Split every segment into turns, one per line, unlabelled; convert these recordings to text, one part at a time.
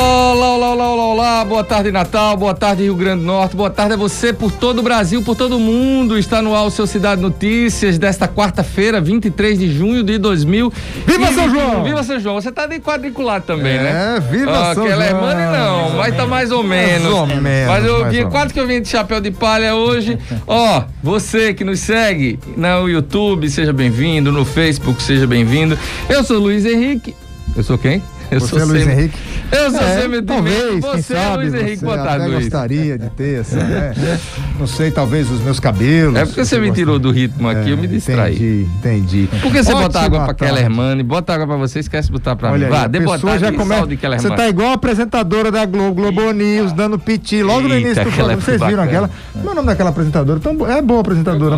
Olá, boa tarde Natal, boa tarde Rio Grande do Norte, boa tarde a você por todo o Brasil, por todo o mundo. Está no ar o seu Cidade Notícias desta quarta-feira, 23 de junho de 2000.
Viva São João!
Viva São João, você tá de quadriculado também, né?
Viva São João!
Kellermann não, vai estar mais ou menos. Mas eu vi, quase que eu vim de chapéu de palha hoje. Você que nos segue no YouTube, seja bem-vindo, no Facebook, seja bem-vindo. Eu sou Luiz Henrique. Eu sou quem?
Você é Luiz Henrique?
Eu sou sempre
talvez,
você é Luiz Henrique, boa tarde, Luiz.
Gostaria de ter essa, não sei, talvez os meus cabelos.
É porque você me tirou do ritmo aqui, eu me distraí.
Entendi.
Por que você bota água pra Kellermann, bota água pra você, esquece de botar pra mim. Vá, dê boa tarde,
já começa. Você tá igual a apresentadora da Globo News, dando piti logo no início do programa. Vocês viram aquela? Não é o nome daquela apresentadora, é boa apresentadora,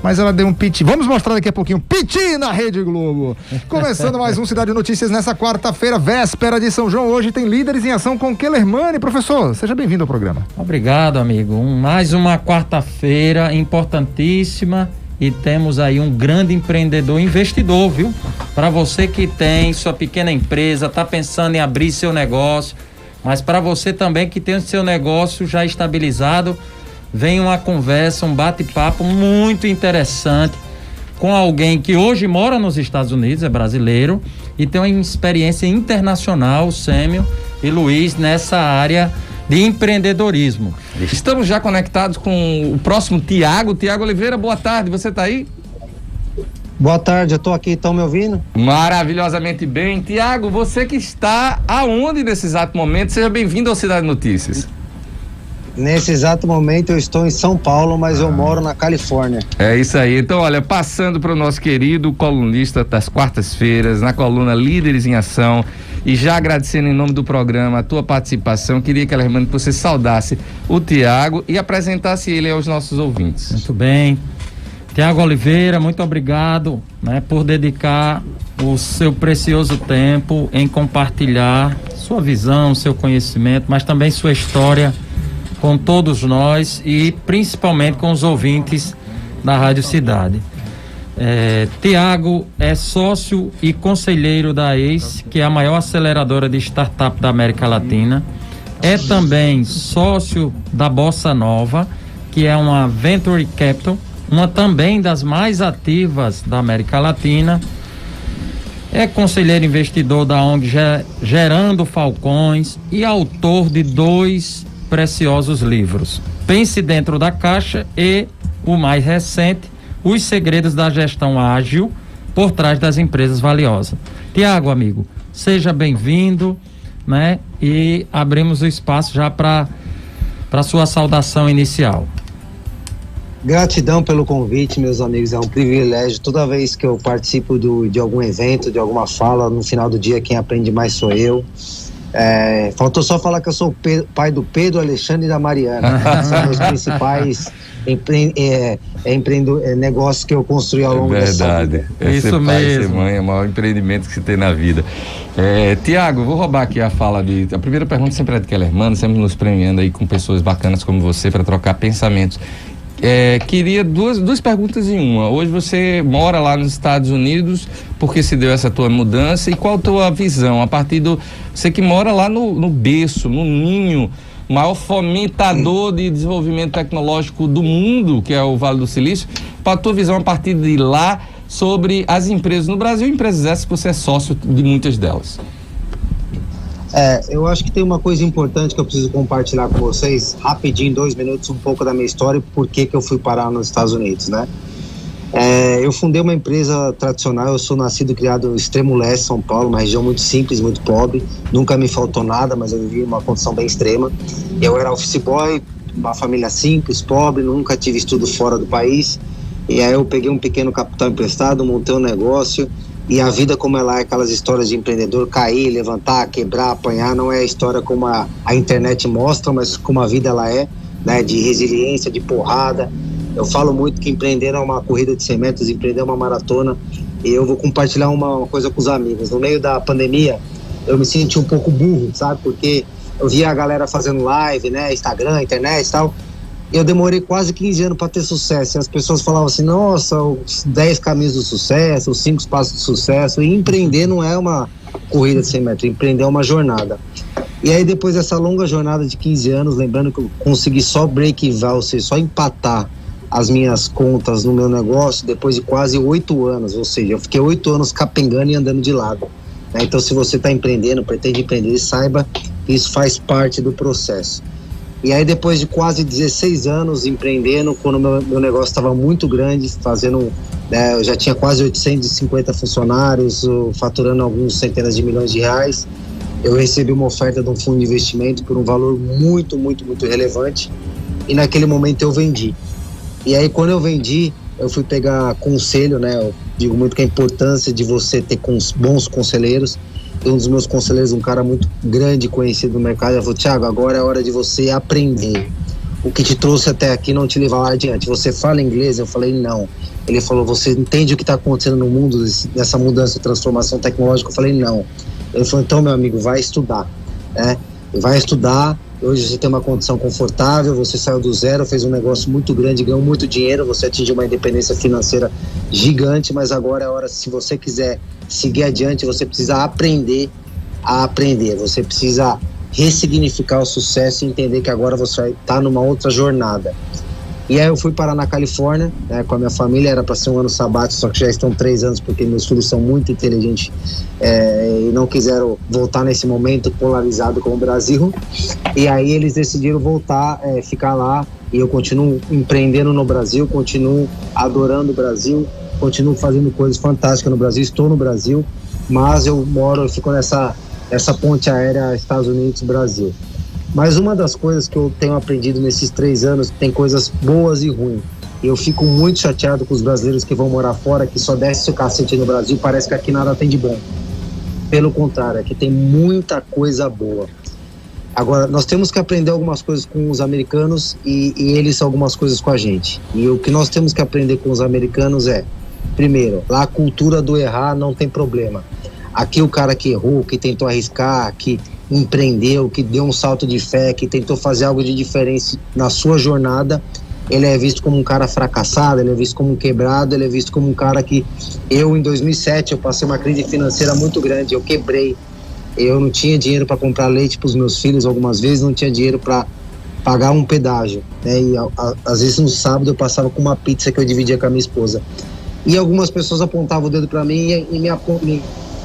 mas ela deu um piti. Vamos mostrar daqui a pouquinho, piti na Rede Globo. Começando mais um Cidade Notícias nessa quarta-feira, véspera de São João. Hoje tem Líderes em Ação com Kellermann. Professor, seja bem-vindo ao programa.
Obrigado, amigo. Mais uma quarta-feira importantíssima e temos aí um grande empreendedor investidor, viu? Para você que tem sua pequena empresa, tá pensando em abrir seu negócio, mas para você também que tem o seu negócio já estabilizado, vem uma conversa, um bate-papo muito interessante com alguém que hoje mora nos Estados Unidos, é brasileiro, e tem uma experiência internacional, Sêmio e Luiz, nessa área de empreendedorismo.
Estamos já conectados com o próximo Tiago Oliveira, boa tarde, você tá aí?
Boa tarde, eu tô aqui, estão me ouvindo?
Maravilhosamente bem. Tiago, você que está aonde nesse exato momento? Seja bem-vindo ao Cidade Notícias.
Nesse exato momento eu estou em São Paulo, mas eu moro na Califórnia.
É isso aí. Então, olha, passando para o nosso querido colunista das quartas-feiras, na coluna Líderes em Ação, e já agradecendo em nome do programa a tua participação, queria, Kellermann, que você saudasse o Tiago e apresentasse ele aos nossos ouvintes.
Muito bem. Tiago Oliveira, muito obrigado, por dedicar o seu precioso tempo em compartilhar sua visão, seu conhecimento, mas também sua história com todos nós e principalmente com os ouvintes da Rádio Cidade. Tiago é sócio e conselheiro da ACE, que é a maior aceleradora de startup da América Latina. É também sócio da Bossa Nova, que é uma Venture Capital, uma também das mais ativas da América Latina. É conselheiro investidor da ONG Gerando Falcões e autor de 2 preciosos livros: Pense Dentro da Caixa e o mais recente, Os Segredos da Gestão Ágil por Trás das Empresas Valiosas. Tiago, amigo, seja bem-vindo, e abrimos o espaço já para sua saudação inicial.
Gratidão pelo convite, meus amigos, é um privilégio. Toda vez que eu participo de algum evento, de alguma fala, no final do dia quem aprende mais sou eu. Faltou só falar que eu sou o pai do Pedro, Alexandre e da Mariana. São meus principais negócios que eu construí ao longo dessa vida.
Isso mesmo. Pai, ser mãe é o maior empreendimento que se tem na vida. Tiago, vou roubar aqui a fala a primeira pergunta sempre é de Kellermann, sempre nos premiando aí com pessoas bacanas como você para trocar pensamentos. Queria duas perguntas em uma. Hoje você mora lá nos Estados Unidos, por que se deu essa tua mudança e qual a tua visão a partir você que mora lá no berço, no ninho, maior fomentador de desenvolvimento tecnológico do mundo, que é o Vale do Silício, para a tua visão a partir de lá sobre as empresas no Brasil, empresas essas que você é sócio de muitas delas.
Eu acho que tem uma coisa importante que eu preciso compartilhar com vocês, rapidinho, 2 minutos, um pouco da minha história e por que eu fui parar nos Estados Unidos, eu fundei uma empresa tradicional, eu sou nascido e criado no extremo leste, São Paulo, uma região muito simples, muito pobre, nunca me faltou nada, mas eu vivi uma condição bem extrema. Eu era office boy, uma família simples, pobre, nunca tive estudo fora do país, e aí eu peguei um pequeno capital emprestado, montei um negócio. E a vida como ela é, aquelas histórias de empreendedor, cair, levantar, quebrar, apanhar, não é a história como a internet mostra, mas como a vida ela é, de resiliência, de porrada. Eu falo muito que empreender é uma corrida de 100 metros, empreender é uma maratona, e eu vou compartilhar uma coisa com os amigos. No meio da pandemia, eu me senti um pouco burro, sabe? Porque eu via a galera fazendo live, Instagram, internet e tal. Eu demorei quase 15 anos para ter sucesso. E as pessoas falavam assim, nossa, os 10 caminhos do sucesso, os 5 passos do sucesso. E empreender não é uma corrida de 100 metros, empreender é uma jornada. E aí depois dessa longa jornada de 15 anos, lembrando que eu consegui só break-even, ou seja, só empatar as minhas contas no meu negócio depois de quase 8 anos, ou seja, eu fiquei 8 anos capengando e andando de lado, né? Então se você está empreendendo, pretende empreender, saiba que isso faz parte do processo. E aí depois de quase 16 anos empreendendo, quando meu negócio estava muito grande, fazendo, né, eu já tinha quase 850 funcionários, faturando alguns centenas de milhões de reais, eu recebi uma oferta de um fundo de investimento por um valor muito, muito, muito relevante, e naquele momento eu vendi. E aí quando eu vendi, eu fui pegar conselho, né? Eu digo muito que a importância de você ter bons conselheiros. E um dos meus conselheiros, um cara muito grande, conhecido no mercado, ele falou: Thiago, agora é hora de você aprender. O que te trouxe até aqui não te levar lá adiante. Você fala inglês? Eu falei, não. Ele falou: você entende o que está acontecendo no mundo, dessa mudança e transformação tecnológica? Eu falei, não. Ele falou: então, meu amigo, vai estudar, né? Vai estudar. Hoje você tem uma condição confortável, você saiu do zero, fez um negócio muito grande, ganhou muito dinheiro, você atingiu uma independência financeira gigante, mas agora é hora, se você quiser seguir adiante, você precisa aprender a aprender, você precisa ressignificar o sucesso e entender que agora você vai estar numa outra jornada. E aí eu fui parar na Califórnia, né, com a minha família, era para ser um ano sabático, só que já estão 3 anos porque meus filhos são muito inteligentes e não quiseram voltar nesse momento polarizado com o Brasil. E aí eles decidiram voltar, ficar lá, e eu continuo empreendendo no Brasil, continuo adorando o Brasil, continuo fazendo coisas fantásticas no Brasil, estou no Brasil, mas eu fico nessa ponte aérea Estados Unidos-Brasil. Mas uma das coisas que eu tenho aprendido nesses 3 anos, tem coisas boas e ruins. Eu fico muito chateado com os brasileiros que vão morar fora, que só desce o cacete no Brasil, parece que aqui nada tem de bom. Pelo contrário, aqui tem muita coisa boa. Agora, nós temos que aprender algumas coisas com os americanos e eles algumas coisas com a gente. E o que nós temos que aprender com os americanos é, primeiro, lá a cultura do errar não tem problema. Aqui o cara que errou, que tentou arriscar, que empreendeu, que deu um salto de fé, que tentou fazer algo de diferente na sua jornada, ele é visto como um cara fracassado, ele é visto como um quebrado, ele é visto como um cara que... Eu, em 2007, eu passei uma crise financeira muito grande, eu quebrei, eu não tinha dinheiro para comprar leite para os meus filhos, algumas vezes não tinha dinheiro para pagar um pedágio, né? E às vezes no sábado eu passava com uma pizza que eu dividia com a minha esposa. E algumas pessoas apontavam o dedo para mim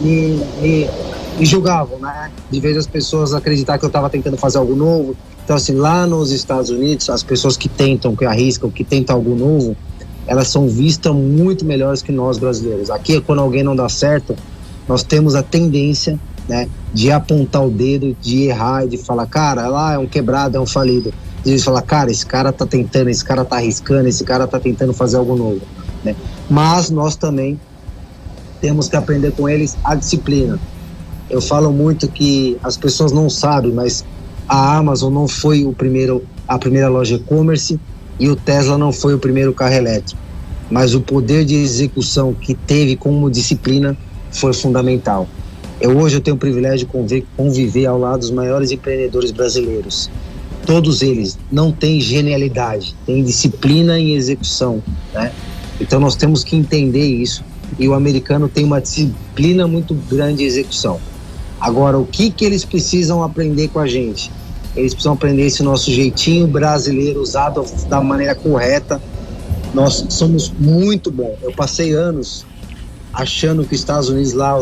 e me julgavam, né? De vez as pessoas acreditar que eu estava tentando fazer algo novo. Então, assim, lá nos Estados Unidos, as pessoas que tentam, que arriscam, que tentam algo novo, elas são vistas muito melhores que nós brasileiros. Aqui, quando alguém não dá certo, nós temos a tendência, né, de apontar o dedo, de errar e de falar, cara, lá é um quebrado, é um falido. E eles falam, cara, esse cara tá tentando, esse cara tá arriscando, esse cara tá tentando fazer algo novo, né? Mas nós também temos que aprender com eles a disciplina. Eu falo muito que as pessoas não sabem, mas a Amazon não foi a primeira loja e-commerce e o Tesla não foi o primeiro carro elétrico. Mas o poder de execução que teve como disciplina foi fundamental. Hoje eu tenho o privilégio de conviver ao lado dos maiores empreendedores brasileiros. Todos eles não têm genialidade, têm disciplina em execução, né? Então nós temos que entender isso. E o americano tem uma disciplina muito grande em execução. Agora, o que eles precisam aprender com a gente? Eles precisam aprender esse nosso jeitinho brasileiro usado da maneira correta. Nós somos muito bons. Eu passei anos achando que os Estados Unidos lá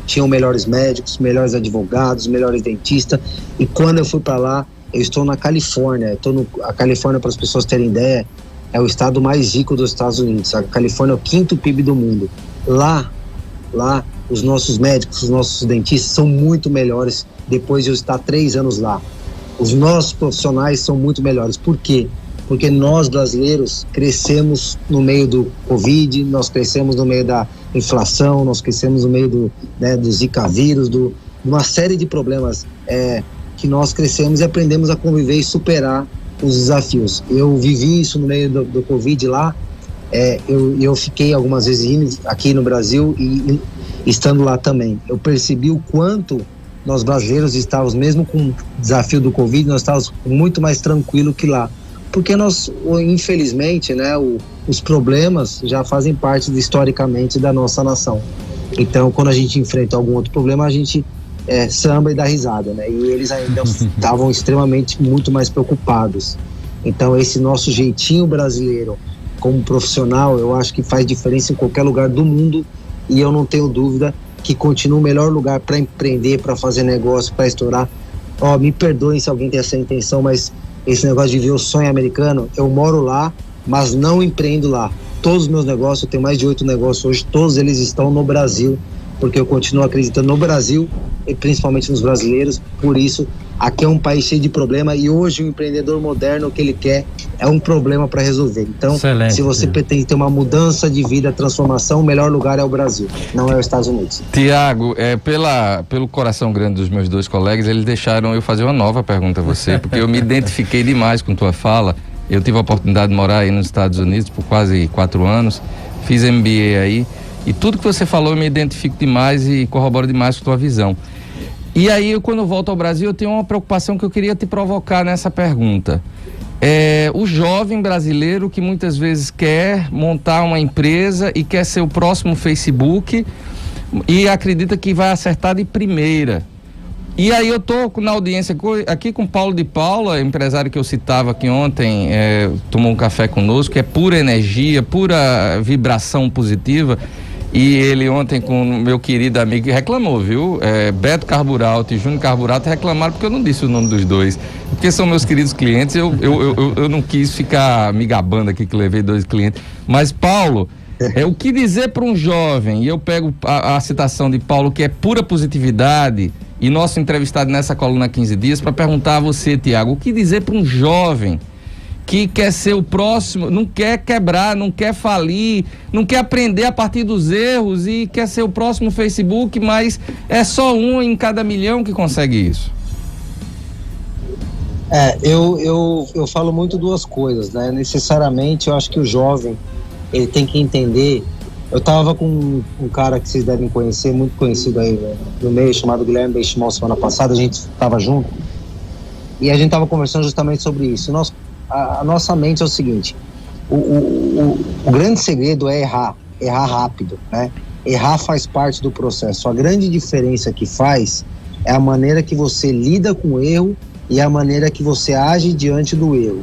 tinham melhores médicos, melhores advogados, melhores dentistas. E quando eu fui para lá, eu estou na Califórnia. A Califórnia, para as pessoas terem ideia, é o estado mais rico dos Estados Unidos. A Califórnia é o 5º PIB do mundo. Lá, os nossos médicos, os nossos dentistas são muito melhores depois de eu estar 3 anos lá. Os nossos profissionais são muito melhores. Por quê? Porque nós, brasileiros, crescemos no meio do Covid, nós crescemos no meio da inflação, nós crescemos no meio do Zika vírus, de uma série de problemas que nós crescemos e aprendemos a conviver e superar os desafios. Eu vivi isso no meio do Covid lá, eu fiquei algumas vezes aqui no Brasil e estando lá também. Eu percebi o quanto nós brasileiros estávamos, mesmo com o desafio do Covid, nós estávamos muito mais tranquilos que lá. Porque nós, infelizmente, né, os problemas já fazem parte historicamente da nossa nação. Então, quando a gente enfrenta algum outro problema, a gente samba e dar risada, né? E eles ainda estavam extremamente muito mais preocupados. Então esse nosso jeitinho brasileiro como profissional, eu acho que faz diferença em qualquer lugar do mundo, e eu não tenho dúvida que continua o melhor lugar para empreender, para fazer negócio, para estourar. Me perdoem se alguém tem essa intenção, mas esse negócio de ver o sonho americano, eu moro lá, mas não empreendo lá. Todos os meus negócios, eu tenho mais de 8 negócios hoje, todos eles estão no Brasil, porque eu continuo acreditando no Brasil e principalmente nos brasileiros. Por isso, aqui é um país cheio de problema, e hoje o empreendedor moderno, o que ele quer é um problema para resolver. Então, excelente, se você pretende ter uma mudança de vida, transformação, o melhor lugar é o Brasil, não é os Estados Unidos.
Tiago, pelo coração grande dos meus 2 colegas, eles deixaram eu fazer uma nova pergunta a você, porque eu me identifiquei demais com tua fala. Eu tive a oportunidade de morar aí nos Estados Unidos por quase 4 anos, fiz MBA aí, e tudo que você falou eu me identifico demais e corroboro demais com tua visão. E aí, quando eu volto ao Brasil, eu tenho uma preocupação que eu queria te provocar nessa pergunta. O jovem brasileiro que muitas vezes quer montar uma empresa e quer ser o próximo Facebook e acredita que vai acertar de primeira. E aí eu tô na audiência aqui com Paulo de Paula, empresário que eu citava aqui ontem, tomou um café conosco, que é pura energia, pura vibração positiva. E ele ontem com o meu querido amigo reclamou, viu? Beto Carburalto e Júnior Carburalto reclamaram porque eu não disse o nome dos dois. Porque são meus queridos clientes, eu não quis ficar me gabando aqui que levei 2 clientes. Mas Paulo, o que dizer para um jovem, e eu pego a citação de Paulo, que é pura positividade, e nosso entrevistado nessa coluna 15 dias, para perguntar a você, Tiago, o que dizer para um jovem que quer ser o próximo, não quer quebrar, não quer falir, não quer aprender a partir dos erros e quer ser o próximo Facebook, mas é só 1 em cada milhão que consegue isso?
Eu falo muito 2 coisas, né? Necessariamente, eu acho que o jovem, ele tem que entender. Eu tava com um cara que vocês devem conhecer, muito conhecido aí no meio, chamado Guilherme Benchimol, semana passada, a gente tava junto, e a gente tava conversando justamente sobre isso. A nossa mente é o seguinte: o grande segredo é errar rápido, né? Errar faz parte do processo. A grande diferença que faz é a maneira que você lida com o erro e a maneira que você age diante do erro.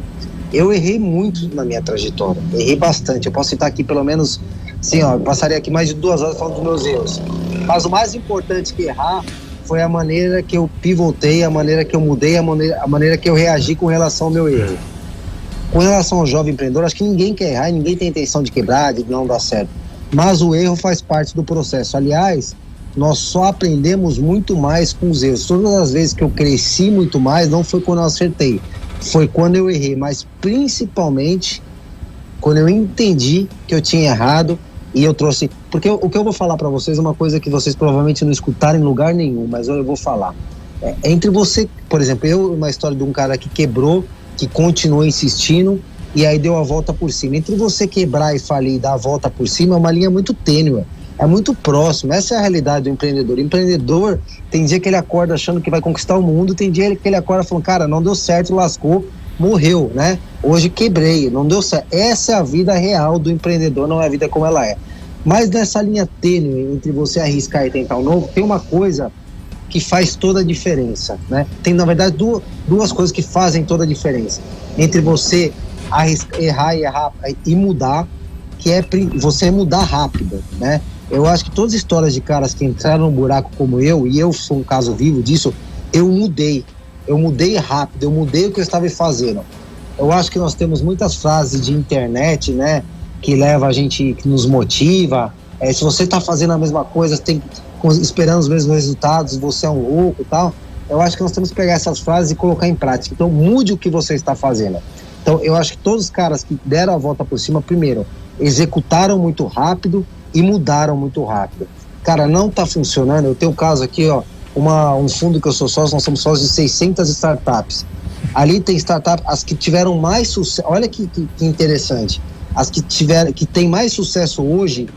Eu errei muito na minha trajetória, errei bastante. Eu posso citar aqui pelo menos, assim, eu passaria aqui mais de 2 horas falando dos meus erros. Mas o mais importante que errar foi a maneira que eu pivotei, a maneira que eu mudei, a maneira que eu reagi com relação ao meu erro. Com relação ao jovem empreendedor, acho que ninguém quer errar, ninguém tem intenção de quebrar, de não dar certo. Mas o erro faz parte do processo. Aliás, nós só aprendemos muito mais com os erros. Todas as vezes que eu cresci muito mais, não foi quando eu acertei, foi quando eu errei, mas principalmente quando eu entendi que eu tinha errado e eu trouxe... Porque o que eu vou falar para vocês é uma coisa que vocês provavelmente não escutaram em lugar nenhum, mas eu vou falar. Entre você, por exemplo, uma história de um cara que quebrou, que continuou insistindo e aí deu a volta por cima. Entre você quebrar e falir e dar a volta por cima é uma linha muito tênue, é muito próximo. Essa é a realidade do empreendedor. O empreendedor, tem dia que ele acorda achando que vai conquistar o mundo, tem dia que ele acorda falando, cara, não deu certo, lascou, morreu, né? Hoje quebrei, não deu certo. Essa é a vida real do empreendedor, não é a vida como ela é. Mas nessa linha tênue entre você arriscar e tentar o novo, tem uma coisa que faz toda a diferença, né? Tem, na verdade, duas coisas que fazem toda a diferença entre você errar e mudar, que é você mudar rápido, né? Eu acho que todas as histórias de caras que entraram no buraco como eu, e eu sou um caso vivo disso, eu mudei rápido, eu mudei o que eu estava fazendo. Eu acho que nós temos muitas frases de internet, né, que leva a gente, que nos motiva. Se você está fazendo a mesma coisa, esperando os mesmos resultados, você é um louco e tal. Eu acho que nós temos que pegar essas frases e colocar em prática. Então, mude o que você está fazendo. Então, eu acho que todos os caras que deram a volta por cima, primeiro, executaram muito rápido e mudaram muito rápido. Cara, não está funcionando. Eu tenho um caso aqui, ó, um fundo que eu sou sócio, nós somos sócios de 600 startups. Ali tem startups, as que tiveram mais sucesso, olha que interessante, as que têm mais sucesso hoje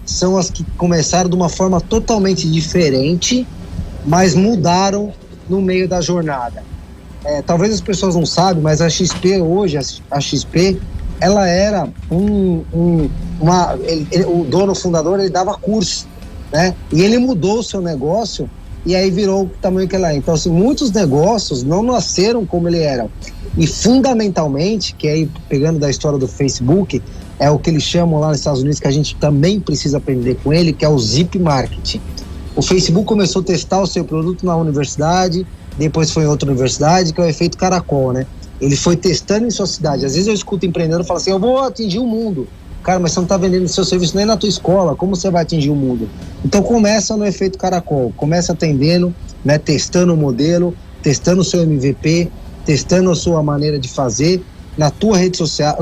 são as que começaram de uma forma totalmente diferente, mas mudaram no meio da jornada. Talvez as pessoas não sabem, mas a XP hoje, a XP, ela era o dono, o fundador, ele dava curso, né? E ele mudou o seu negócio e aí virou o tamanho que ela é. Então, assim, muitos negócios não nasceram como ele eram. E fundamentalmente, que aí, pegando da história do Facebook, é o que eles chamam lá nos Estados Unidos, que a gente também precisa aprender com ele, que é o Zip Marketing. O Facebook começou a testar o seu produto na universidade, depois foi em outra universidade, que é o efeito caracol, né? Ele foi testando em sua cidade. Às vezes eu escuto empreendedor falar assim, eu vou atingir o mundo. Cara, mas você não está vendendo seu serviço nem na tua escola, como você vai atingir o mundo? Então começa no efeito caracol, começa atendendo, né, testando o modelo, testando o seu MVP, testando a sua maneira de fazer, na tua rede social,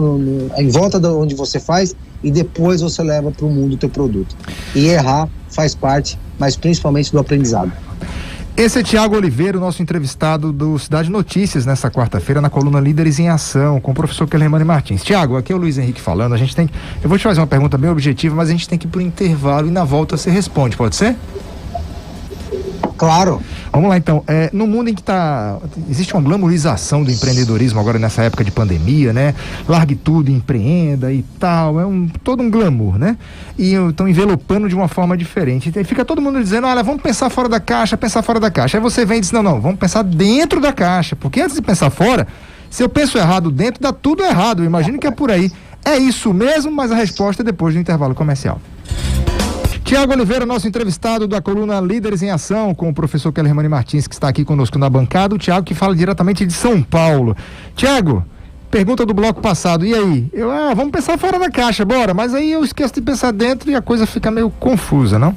em volta de onde você faz, e depois você leva para o mundo o teu produto. E errar faz parte, mas principalmente do aprendizado.
Esse é Tiago Oliveira, o nosso entrevistado do Cidade Notícias, nessa quarta-feira, na coluna Líderes em Ação, com o professor Kellermann Martins. Tiago, aqui é o Luiz Henrique falando, eu vou te fazer uma pergunta bem objetiva, mas a gente tem que ir pro intervalo e na volta você responde, pode ser?
Claro.
Vamos lá então, no mundo em que existe uma glamorização do empreendedorismo agora nessa época de pandemia, né? Largue tudo, empreenda e tal, todo um glamour, né? E estão envelopando de uma forma diferente. E fica todo mundo dizendo, olha, vamos pensar fora da caixa. Aí você vem e diz, não, vamos pensar dentro da caixa, porque antes de pensar fora, se eu penso errado dentro, dá tudo errado. Eu imagino que é por aí. É isso mesmo, mas a resposta é depois do intervalo comercial. Tiago Oliveira, nosso entrevistado da coluna Líderes em Ação, com o professor Kellermann Martins, que está aqui conosco na bancada. O Tiago que fala diretamente de São Paulo. Tiago, pergunta do bloco passado, e aí? Vamos pensar fora da caixa, bora, mas aí eu esqueço de pensar dentro e a coisa fica meio confusa, não?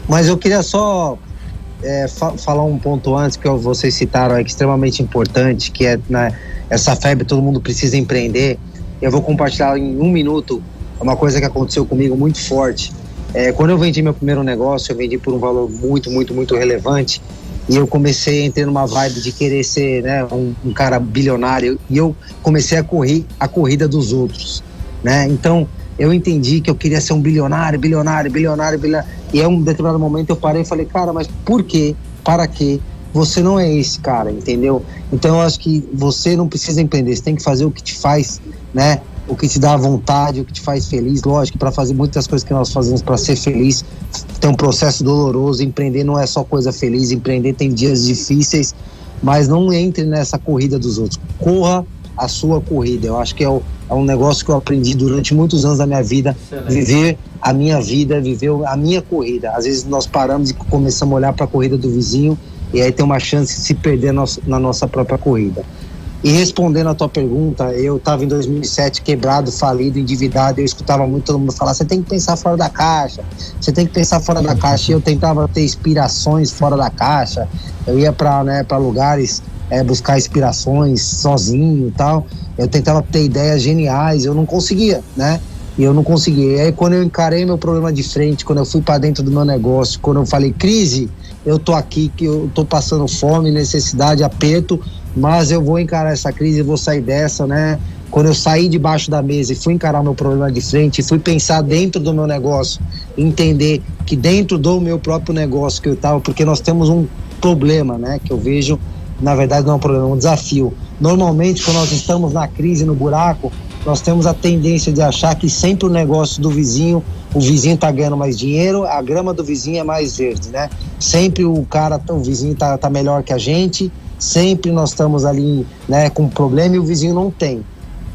Mas eu queria só falar um ponto antes, que vocês citaram aí, que é extremamente importante, que é, né, essa febre, todo mundo precisa empreender. Eu vou compartilhar em 1 minuto uma coisa que aconteceu comigo muito forte. Quando eu vendi meu primeiro negócio, eu vendi por um valor muito, muito, muito relevante, e eu comecei a entrar numa vibe de querer ser, né, um cara bilionário, e eu comecei a correr a corrida dos outros, né? Então eu entendi que eu queria ser um bilionário, e em um determinado momento eu parei e falei, cara, mas por quê? Para quê? Você não é esse cara, entendeu? Então eu acho que você não precisa empreender, você tem que fazer o que te faz, né, o que te dá vontade, o que te faz feliz. Lógico que para fazer muitas coisas que nós fazemos para ser feliz tem um processo doloroso. Empreender não é só coisa feliz, empreender tem dias difíceis, mas não entre nessa corrida dos outros, corra a sua corrida. Eu acho que é um negócio que eu aprendi durante muitos anos da minha vida. Excelente. Viver a minha vida, viver a minha corrida. Às vezes nós paramos e começamos a olhar para a corrida do vizinho, e aí tem uma chance de se perder na nossa própria corrida. E respondendo a tua pergunta, eu estava em 2007 quebrado, falido, endividado, eu escutava muito todo mundo falar, você tem que pensar fora da caixa, e eu tentava ter inspirações fora da caixa, eu ia para lugares buscar inspirações sozinho e tal, eu tentava ter ideias geniais, eu não conseguia, né? E aí quando eu encarei meu problema de frente, quando eu fui para dentro do meu negócio, quando eu falei, crise, eu tô aqui, que eu tô passando fome, necessidade, aperto, mas eu vou encarar essa crise, eu vou sair dessa, né? Quando eu saí debaixo da mesa e fui encarar meu problema de frente, fui pensar dentro do meu negócio, entender que dentro do meu próprio negócio que eu tava, porque nós temos um problema, né? Que eu vejo, na verdade não é um problema, é um desafio. Normalmente, quando nós estamos na crise, no buraco, nós temos a tendência de achar que sempre o negócio do vizinho, o vizinho tá ganhando mais dinheiro, a grama do vizinho é mais verde, né? Sempre o vizinho tá melhor que a gente, sempre nós estamos ali, né, com problema e o vizinho não tem,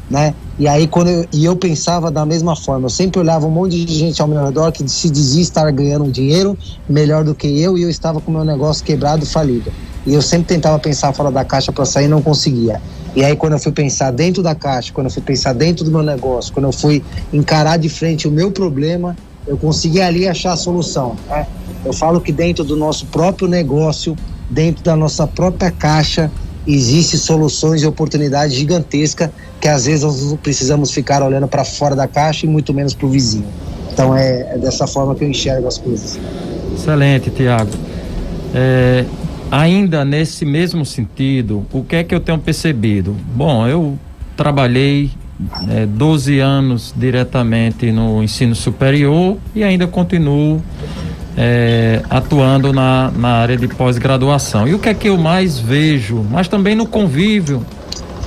né? E aí eu pensava da mesma forma, eu sempre olhava um monte de gente ao meu redor que se dizia estar ganhando um dinheiro melhor do que eu, e eu estava com o meu negócio quebrado, falido. E eu sempre tentava pensar fora da caixa para sair e não conseguia. E aí quando eu fui pensar dentro da caixa, quando eu fui pensar dentro do meu negócio, quando eu fui encarar de frente o meu problema, eu consegui ali achar a solução, né? Eu falo que dentro do nosso próprio negócio, dentro da nossa própria caixa, existem soluções e oportunidades gigantescas que às vezes nós não precisamos ficar olhando para fora da caixa e muito menos para o vizinho. Então é dessa forma que eu enxergo as coisas.
Excelente, Tiago. Ainda nesse mesmo sentido, o que é que eu tenho percebido? Bom, eu trabalhei 12 anos diretamente no ensino superior e ainda continuo atuando na área de pós-graduação. E o que é que eu mais vejo, mas também no convívio,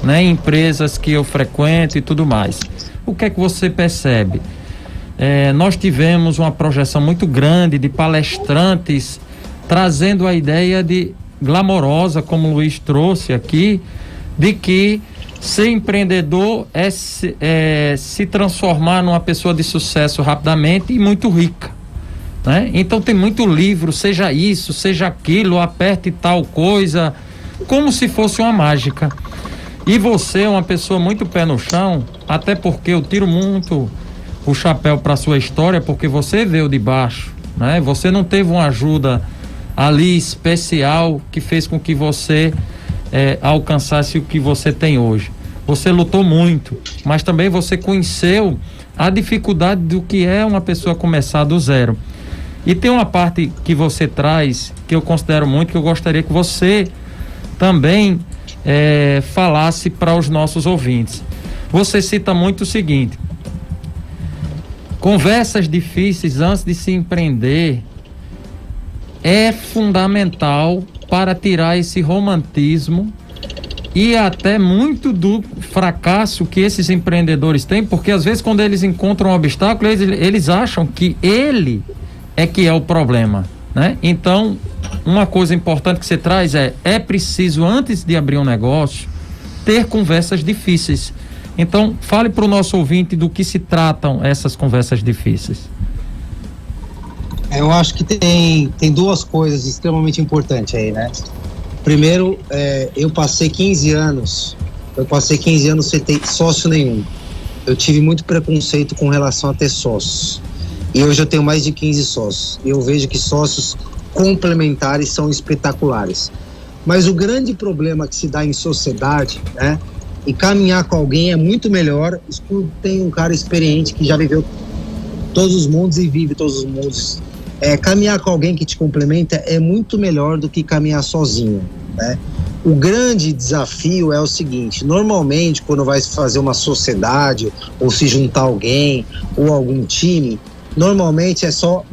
né, em empresas que eu frequento e tudo mais. O que é que você percebe? Nós tivemos uma projeção muito grande de palestrantes trazendo a ideia de glamourosa, como o Luiz trouxe aqui, de que ser empreendedor é se transformar numa pessoa de sucesso rapidamente e muito rica, né? Então tem muito livro, seja isso, seja aquilo, aperte tal coisa, como se fosse uma mágica. E você é uma pessoa muito pé no chão, até porque eu tiro muito o chapéu para sua história, porque você veio de baixo, né? Você não teve uma ajuda ali especial que fez com que você alcançasse o que você tem hoje. Você lutou muito, mas também você conheceu a dificuldade do que é uma pessoa começar do zero. E tem uma parte que você traz que eu considero muito, que eu gostaria que você também falasse para os nossos ouvintes. Você cita muito o seguinte: conversas difíceis antes de se empreender é fundamental para tirar esse romantismo e até muito do fracasso que esses empreendedores têm, porque às vezes quando eles encontram um obstáculo, eles acham que ele que é o problema, né? Então, uma coisa importante que você traz é preciso, antes de abrir um negócio, ter conversas difíceis. Então, fale para o nosso ouvinte do que se tratam essas conversas difíceis.
Eu acho que tem duas coisas extremamente importantes aí, né? Primeiro, eu passei 15 anos sem ter sócio nenhum. Eu tive muito preconceito com relação a ter sócios. E hoje eu tenho mais de 15 sócios. E eu vejo que sócios complementares são espetaculares. Mas o grande problema que se dá em sociedade, né? E caminhar com alguém é muito melhor quando tem um cara experiente que já viveu todos os mundos e vive todos os mundos. Caminhar com alguém que te complementa é muito melhor do que caminhar sozinho, né? O grande desafio é o seguinte: normalmente quando vai fazer uma sociedade ou se juntar alguém ou algum time, normalmente é só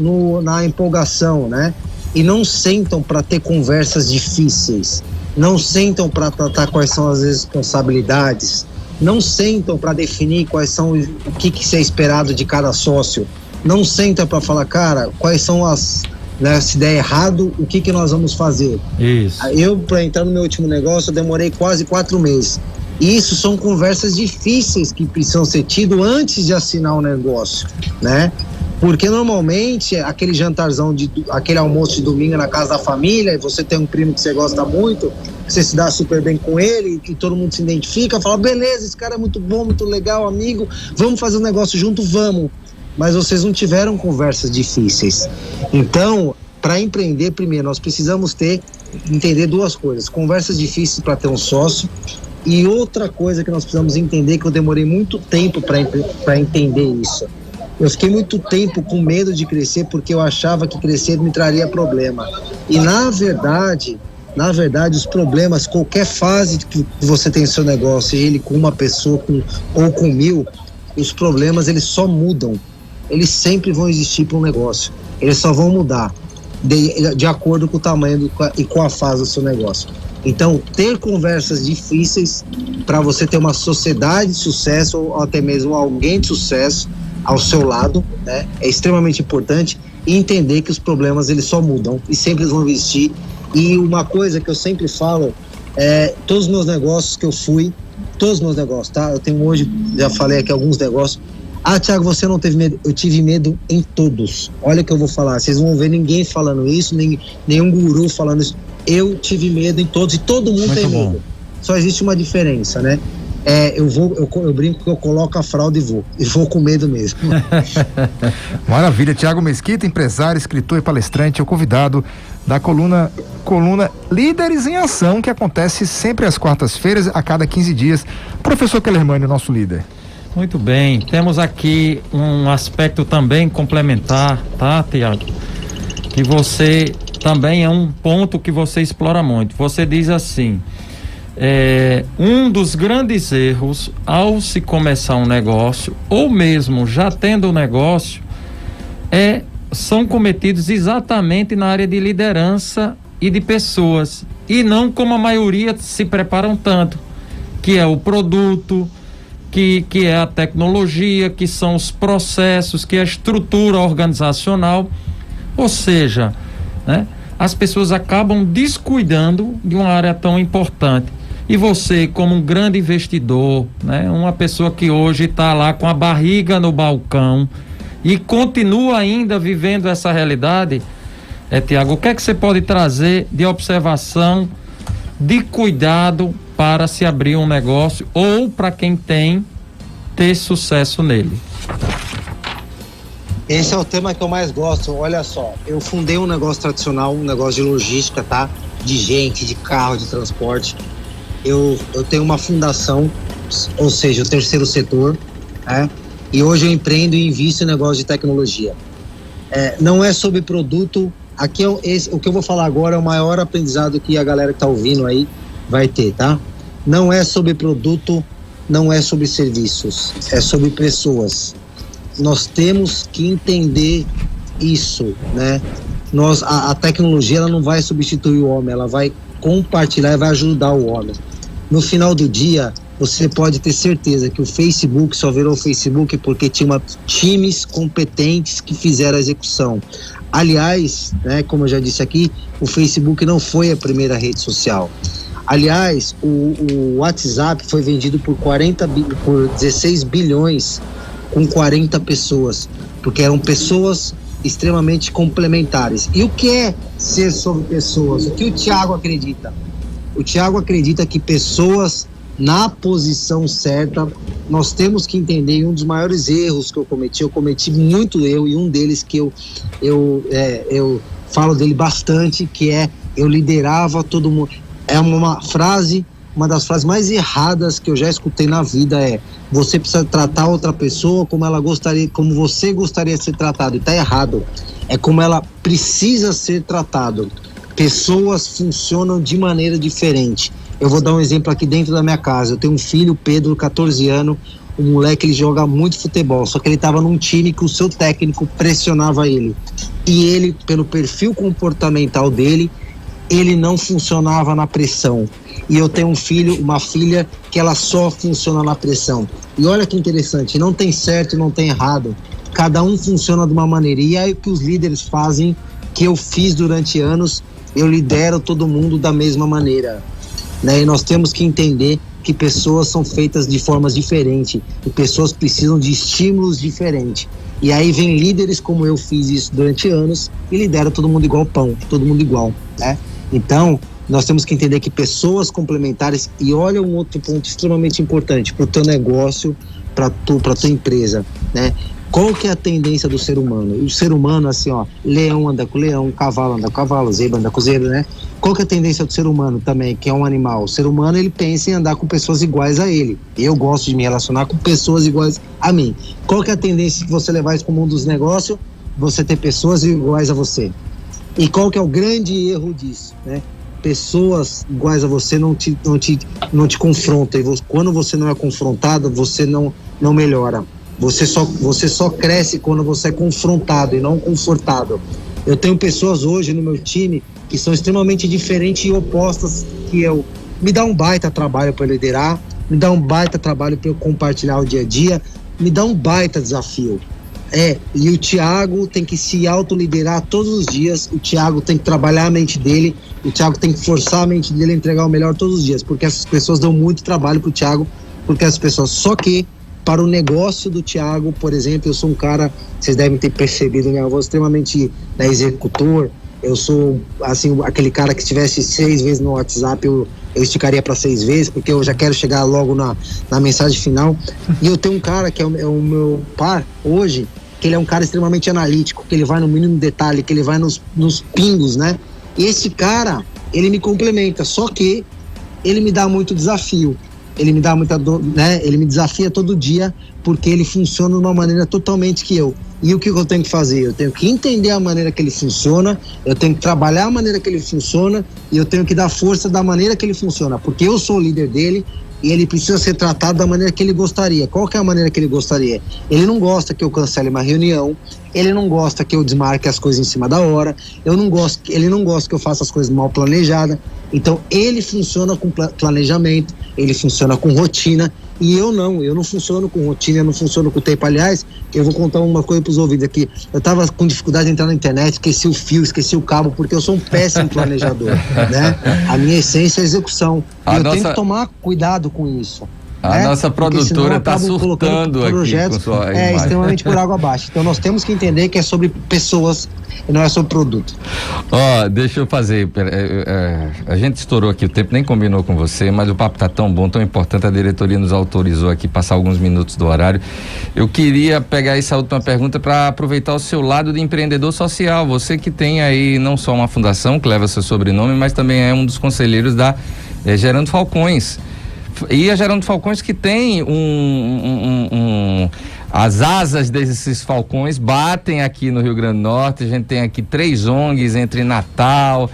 na empolgação, né? E não sentam para ter conversas difíceis, não sentam para tratar quais são as responsabilidades, não sentam para definir quais são o que é esperado de cada sócio. Não senta para falar, cara, quais são se der errado, o que nós vamos fazer?
Isso.
Eu, para entrar no meu último negócio, eu demorei quase 4 meses. E isso são conversas difíceis que precisam ser tidas antes de assinar o negócio, né? Porque normalmente aquele jantarzão, aquele almoço de domingo na casa da família, e você tem um primo que você gosta muito, que você se dá super bem com ele, e todo mundo se identifica, fala, beleza, esse cara é muito bom, muito legal, amigo, vamos fazer um negócio junto, vamos. Mas vocês não tiveram conversas difíceis. Então, para empreender, primeiro, nós precisamos entender duas coisas: conversas difíceis para ter um sócio, e outra coisa que nós precisamos entender, que eu demorei muito tempo para entender isso. Eu fiquei muito tempo com medo de crescer, porque eu achava que crescer me traria problema. E na verdade, os problemas, qualquer fase que você tem no seu negócio, ele com uma pessoa ou com 1000, os problemas eles só mudam. Eles sempre vão existir para um negócio. Eles só vão mudar de acordo com o tamanho e com a fase do seu negócio. Então, ter conversas difíceis para você ter uma sociedade de sucesso ou até mesmo alguém de sucesso ao seu lado, né, é extremamente importante. E entender que os problemas eles só mudam e sempre vão existir. E uma coisa que eu sempre falo todos os meus negócios que eu fui, todos os meus negócios, tá? Eu tenho hoje, já falei aqui alguns negócios. Ah, Thiago, você não teve medo? Eu tive medo em todos. Olha o que eu vou falar. Vocês vão ver ninguém falando isso, nenhum guru falando isso. Eu tive medo em todos e todo mundo tem medo. Só existe uma diferença, né? Eu brinco que eu coloco a fralda e vou com medo mesmo.
Maravilha. Thiago Mesquita, empresário, escritor e palestrante, é o convidado da coluna Líderes em Ação, que acontece sempre às quartas-feiras, a cada 15 dias. Professor Kellermann, o nosso líder.
Muito bem, temos aqui um aspecto também complementar, tá, Tiago? Que você também é um ponto que você explora muito. Você diz assim: um dos grandes erros ao se começar um negócio, ou mesmo já tendo um negócio, são cometidos exatamente na área de liderança e de pessoas, e não como a maioria se preparam tanto, que é o produto, que é a tecnologia, que são os processos, que é a estrutura organizacional. Ou seja, né, as pessoas acabam descuidando de uma área tão importante. E você, como um grande investidor, né, uma pessoa que hoje está lá com a barriga no balcão e continua ainda vivendo essa realidade, Tiago, o que é que você pode trazer de observação, de cuidado para se abrir um negócio ou para quem tem ter sucesso nele?
Esse é o tema que eu mais gosto. Olha só, eu fundei um negócio tradicional, um negócio de logística, tá? De gente, de carro, de transporte. Eu tenho uma fundação, ou seja, o terceiro setor, né? E hoje eu empreendo e invisto em negócio de tecnologia. Não é sobre produto. Aqui o que eu vou falar agora é o maior aprendizado que a galera que tá ouvindo aí vai ter, tá? Não é sobre produto, não é sobre serviços, é sobre pessoas. Nós temos que entender isso, né? A tecnologia, ela não vai substituir o homem, ela vai compartilhar e vai ajudar o homem. No final do dia, você pode ter certeza que o Facebook só virou Facebook porque tinha times competentes que fizeram a execução. Aliás, né, como eu já disse aqui, o Facebook não foi a primeira rede social. Aliás, o WhatsApp foi vendido por 16 bilhões com 40 pessoas, porque eram pessoas extremamente complementares. E o que é ser sobre pessoas? O que o Tiago acredita? O Tiago acredita que pessoas na posição certa, nós temos que entender. Um dos maiores erros que eu cometi muito erro, e um deles que eu falo dele bastante, que é eu liderava todo mundo. É uma das frases mais erradas que eu já escutei na vida, você precisa tratar outra pessoa como você gostaria de ser tratado, e tá errado. É como ela precisa ser tratado. Pessoas funcionam de maneira diferente. Eu vou dar um exemplo aqui dentro da minha casa. Eu tenho um filho, Pedro, 14 anos, um moleque, ele joga muito futebol, só que ele estava num time que o seu técnico pressionava ele. E ele, pelo perfil comportamental dele, ele não funcionava na pressão. E eu tenho uma filha que ela só funciona na pressão. E olha que interessante, não tem certo e não tem errado. Cada um funciona de uma maneira. E aí o que os líderes fazem, que eu fiz durante anos, eu lidero todo mundo da mesma maneira, né? E nós temos que entender que pessoas são feitas de formas diferentes e pessoas precisam de estímulos diferentes. E aí vem líderes como eu fiz isso durante anos e lidero todo mundo igual pão, todo mundo igual, né? Então, nós temos que entender que pessoas complementares, e olha um outro ponto extremamente importante para o teu negócio, para tua empresa, né? Qual que é a tendência do ser humano? O ser humano, assim, leão anda com leão, cavalo anda com cavalo, zebra anda com zebra, né? Qual que é a tendência do ser humano também, que é um animal? O ser humano, ele pensa em andar com pessoas iguais a ele. Eu gosto de me relacionar com pessoas iguais a mim. Qual que é a tendência que você levar isso para o mundo dos negócios? Você ter pessoas iguais a você. E qual que é o grande erro disso, né? Pessoas iguais a você não te confrontam. E quando você não é confrontado, você não melhora. Você só cresce quando você é confrontado e não confortado. Eu tenho pessoas hoje no meu time que são extremamente diferentes e opostas que eu. Me dá um baita trabalho para liderar, me dá um baita trabalho para eu compartilhar o dia a dia, me dá um baita desafio. E o Tiago tem que se autoliderar todos os dias, o Tiago tem que trabalhar a mente dele, o Tiago tem que forçar a mente dele a entregar o melhor todos os dias, porque essas pessoas dão muito trabalho pro Tiago, porque as pessoas, só que para o negócio do Tiago, por exemplo, eu sou um cara, vocês devem ter percebido, minha voz extremamente executor. Eu sou, assim, aquele cara que se tivesse 6 vezes no WhatsApp, eu esticaria para 6 vezes, porque eu já quero chegar logo na mensagem final. E eu tenho um cara que é o meu par hoje, que ele é um cara extremamente analítico, que ele vai no mínimo detalhe, que ele vai nos pingos, né? E esse cara, ele me complementa, só que ele me dá muito desafio. Ele me dá muita dor, né? Ele me desafia todo dia, porque ele funciona de uma maneira totalmente que eu. E o que eu tenho que fazer? Eu tenho que entender a maneira que ele funciona, eu tenho que trabalhar a maneira que ele funciona, e eu tenho que dar força da maneira que ele funciona, porque eu sou o líder dele e ele precisa ser tratado da maneira que ele gostaria. Qual que é a maneira que ele gostaria? Ele não gosta que eu cancele uma reunião, ele não gosta que eu desmarque as coisas em cima da hora, ele não gosta que eu faça as coisas mal planejadas. Então ele funciona com planejamento, ele funciona com rotina, E eu não funciono com rotina, eu não funciono com tempo. Aliás, eu vou contar uma coisa pros ouvintes aqui. Eu tava com dificuldade de entrar na internet, esqueci o fio, esqueci o cabo, porque eu sou um péssimo planejador, né? A minha essência é a execução. E eu tenho que tomar cuidado com isso.
A nossa produtora está surtando aqui com sua imagem.
Extremamente por água abaixo. Então nós temos que entender que é sobre pessoas e não é sobre produto.
Deixa eu fazer. A gente estourou aqui o tempo, nem combinou com você, mas o papo tá tão bom, tão importante. A diretoria nos autorizou aqui passar alguns minutos do horário. Eu queria pegar essa última pergunta para aproveitar o seu lado de empreendedor social. Você que tem aí não só uma fundação que leva seu sobrenome, mas também é um dos conselheiros da Gerando Falcões. E a Gerando Falcões que tem as asas desses falcões batem aqui no Rio Grande do Norte. A gente tem aqui 3 ONGs entre Natal,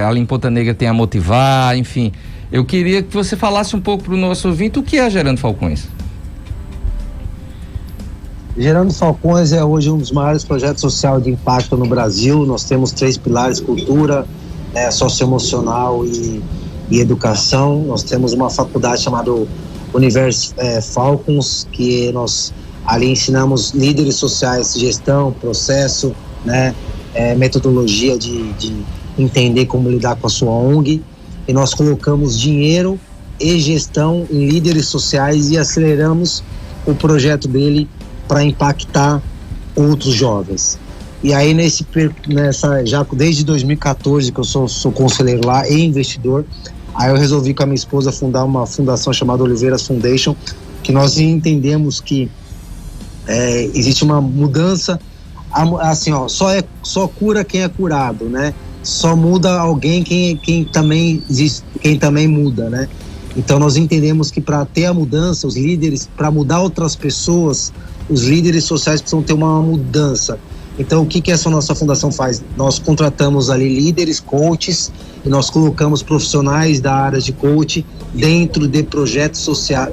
ali em Ponta Negra tem a Motivar, enfim. Eu queria que você falasse um pouco para o nosso ouvinte o que é a Gerando Falcões.
Gerando Falcões é hoje um dos maiores projetos sociais de impacto no Brasil. Nós temos 3 pilares: cultura, socioemocional e educação. Nós temos uma faculdade chamada Universo Falcons, que nós ali ensinamos líderes sociais, gestão, processo, né, metodologia de entender como lidar com a sua ONG, e nós colocamos dinheiro e gestão em líderes sociais e aceleramos o projeto dele para impactar outros jovens. E aí já desde 2014 que eu sou conselheiro lá e investidor. Aí eu resolvi com a minha esposa fundar uma fundação chamada Oliveiras Foundation, que nós entendemos que existe uma mudança, assim, só cura quem é curado, né? Só muda alguém quem também muda, né? Então nós entendemos que para ter a mudança, os líderes, para mudar outras pessoas, os líderes sociais precisam ter uma mudança. Então, o que essa nossa fundação faz? Nós contratamos ali líderes, coaches, e nós colocamos profissionais da área de coach dentro de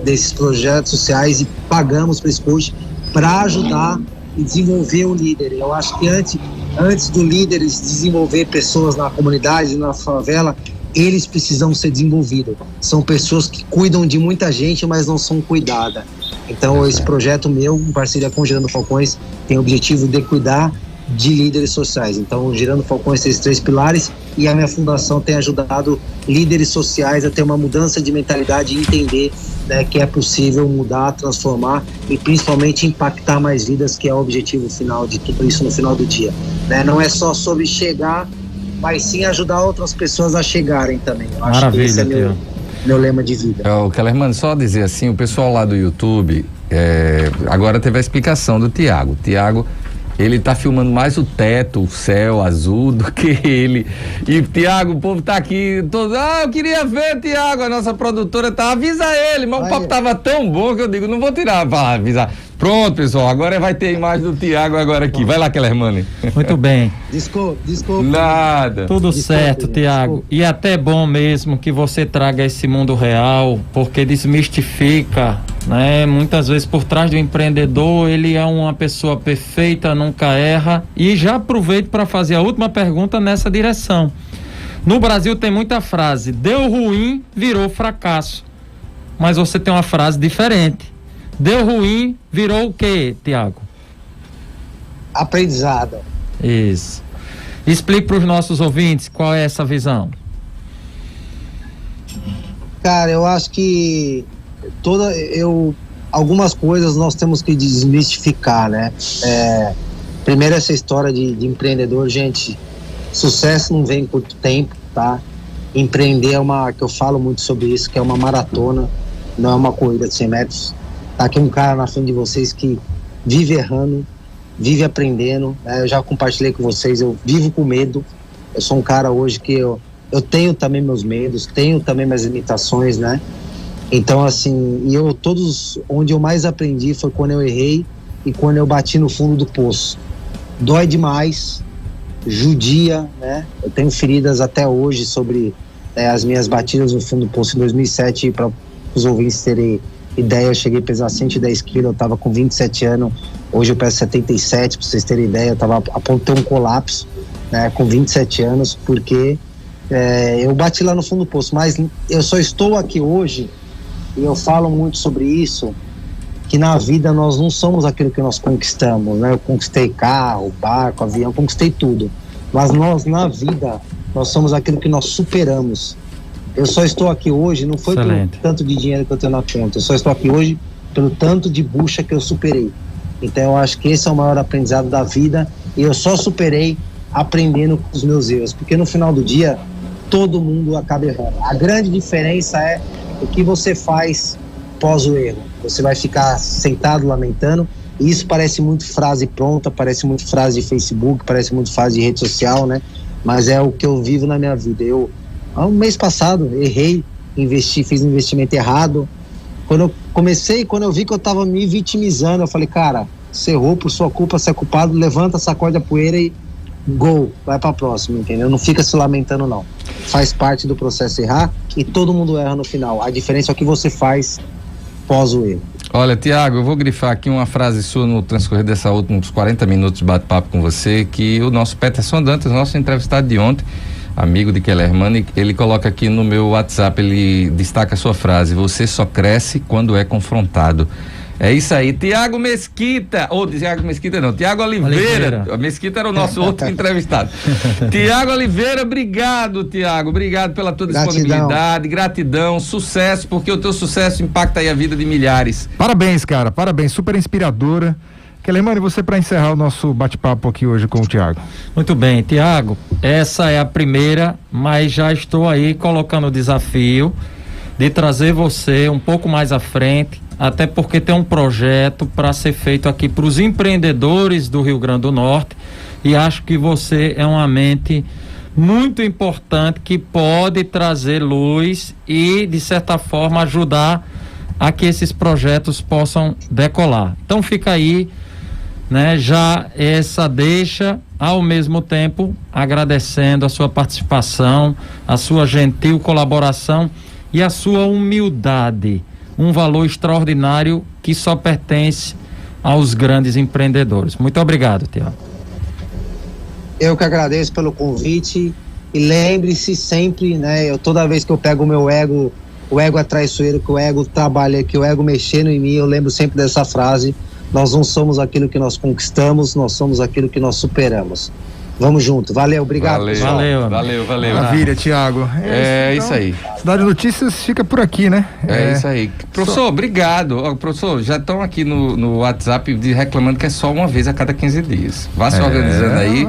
desses projetos sociais e pagamos para esse coach para ajudar e desenvolver o líder. Eu acho que antes do líder desenvolver pessoas na comunidade, na favela, eles precisam ser desenvolvidos. São pessoas que cuidam de muita gente, mas não são cuidadas. Então, esse projeto meu, em parceria com o Gerando Falcões, tem o objetivo de cuidar de líderes sociais. Então, o Gerando Falcões tem esses 3 pilares e a minha fundação tem ajudado líderes sociais a ter uma mudança de mentalidade e entender, né, que é possível mudar, transformar e principalmente impactar mais vidas, que é o objetivo final de tudo isso no final do dia. Né? Não é só sobre chegar, mas sim ajudar outras pessoas a chegarem também. Eu acho que esse é meu lema de vida.
Kellerman, só dizer assim, o pessoal lá do YouTube, agora teve a explicação do Tiago. O Tiago, ele tá filmando mais o teto, o céu azul do que ele. E Tiago, o povo tá aqui todo, eu queria ver, Tiago, a nossa produtora tá, avisa ele, mas o papo tava tão bom que eu digo, não vou tirar pra avisar. Pronto, pessoal, agora vai ter a imagem do Tiago agora aqui. Vai lá, Kellerman.
Muito bem.
Desculpa.
Nada. Tudo certo, Tiago. E até bom mesmo que você traga esse mundo real, porque desmistifica, né? Muitas vezes por trás do empreendedor, ele é uma pessoa perfeita, nunca erra. E já aproveito para fazer a última pergunta nessa direção. No Brasil tem muita frase, deu ruim, virou fracasso. Mas você tem uma frase diferente. Deu ruim, virou o quê, Tiago?
Aprendizado.
Isso. Explique para os nossos ouvintes qual é essa visão.
Cara, eu acho que algumas coisas nós temos que desmistificar, né? Primeiro, essa história de empreendedor, gente, sucesso não vem em curto tempo, tá? Empreender que eu falo muito sobre isso, que é uma maratona, não é uma corrida de 100 metros. Tá aqui um cara na frente de vocês que vive errando, vive aprendendo, né? Eu já compartilhei com vocês, eu vivo com medo. Eu sou um cara hoje que eu tenho também meus medos, tenho também minhas limitações, né? Então, assim, onde eu mais aprendi foi quando eu errei e quando eu bati no fundo do poço. Dói demais, judia, né? Eu tenho feridas até hoje sobre as minhas batidas no fundo do poço em 2007, para os ouvintes terem ideia, eu cheguei a pesar 110 quilos, eu tava com 27 anos, hoje eu peso 77, pra vocês terem ideia, eu tava a ponto de ter um colapso, né, com 27 anos, porque eu bati lá no fundo do poço, mas eu só estou aqui hoje e eu falo muito sobre isso, que na vida nós não somos aquilo que nós conquistamos, né? Eu conquistei carro, barco, avião, conquistei tudo. Mas nós, na vida, nós somos aquilo que nós superamos. Eu só estou aqui hoje, não foi pelo tanto de dinheiro que eu tenho na conta, eu só estou aqui hoje pelo tanto de bucha que eu superei. Então eu acho que esse é o maior aprendizado da vida, e eu só superei aprendendo com os meus erros, porque no final do dia, todo mundo acaba errando. A grande diferença é o que você faz pós o erro. Você vai ficar sentado lamentando, e isso parece muito frase pronta, parece muito frase de Facebook, parece muito frase de rede social, né? Mas é o que eu vivo na minha vida. Eu, um mês passado, errei, fiz um investimento errado. Quando eu vi que eu tava me vitimizando, eu falei, cara, você errou por sua culpa, você é culpado, levanta, sacode a poeira e gol, vai pra próxima, entendeu? Não fica se lamentando, não. Faz parte do processo errar, e todo mundo erra no final. A diferença é o que você faz pós o erro.
Olha, Tiago, eu vou grifar aqui uma frase sua no transcorrer dessa últimos 40 minutos de bate-papo com você, que o nosso Peterson Dantas, nosso entrevistado de ontem, amigo de Kellerman, ele coloca aqui no meu WhatsApp, ele destaca a sua frase: você só cresce quando é confrontado. É isso aí, Tiago Mesquita, Tiago Oliveira. Mesquita era o nosso outro entrevistado. Tiago Oliveira, obrigado, Tiago, obrigado pela tua disponibilidade, gratidão, sucesso, porque o teu sucesso impacta aí a vida de milhares.
Parabéns, cara, parabéns, super inspiradora. Kellerman, e você para encerrar o nosso bate-papo aqui hoje com o Tiago?
Muito bem, Tiago, essa é a primeira, mas já estou aí colocando o desafio de trazer você um pouco mais à frente, até porque tem um projeto para ser feito aqui para os empreendedores do Rio Grande do Norte, e acho que você é uma mente muito importante que pode trazer luz e, de certa forma, ajudar a que esses projetos possam decolar. Então fica aí, né, já essa deixa, ao mesmo tempo agradecendo a sua participação, a sua gentil colaboração e a sua humildade, um valor extraordinário que só pertence aos grandes empreendedores. Muito obrigado, Tiago.
Eu que agradeço pelo convite, e lembre-se sempre, né, toda vez que eu pego o meu ego, o ego é traiçoeiro, que o ego trabalha, que o ego mexendo em mim, eu lembro sempre dessa frase: nós não somos aquilo que nós conquistamos, nós somos aquilo que nós superamos. Vamos junto, valeu, obrigado.
Valeu.
Maravilha, Tiago.
É isso aí.
Cidade Notícias fica por aqui, né?
É isso aí. Professor, obrigado. Professor, já estão aqui no WhatsApp reclamando que é só uma vez a cada 15 dias. Vá se organizando aí.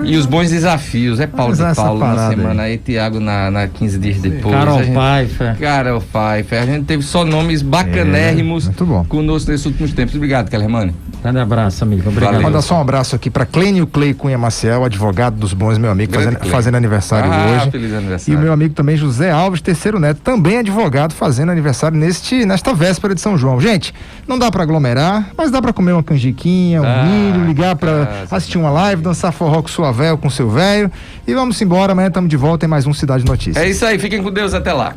E os bons desafios. É Paulo de Paulo na semana aí, Tiago na 15 dias depois.
Carol Pfeiffer. A gente teve só nomes bacanérrimos conosco nesses últimos tempos. Obrigado, Kellerman. Grande abraço, amigo. Obrigado.
Mandar só um abraço aqui para Clênio Clay Cunha Maciel, advogado dos bons, meu amigo, fazendo aniversário hoje.
Feliz aniversário.
E o meu amigo também, José Alves, terceiro neto, também advogado, fazendo aniversário nesta véspera de São João. Gente, não dá para aglomerar, mas dá para comer uma canjiquinha, um milho, ligar para assistir uma live, dançar forró com sua véia ou com seu velho. E vamos embora, amanhã estamos de volta em mais um Cidade Notícias.
É isso aí, fiquem com Deus, até lá.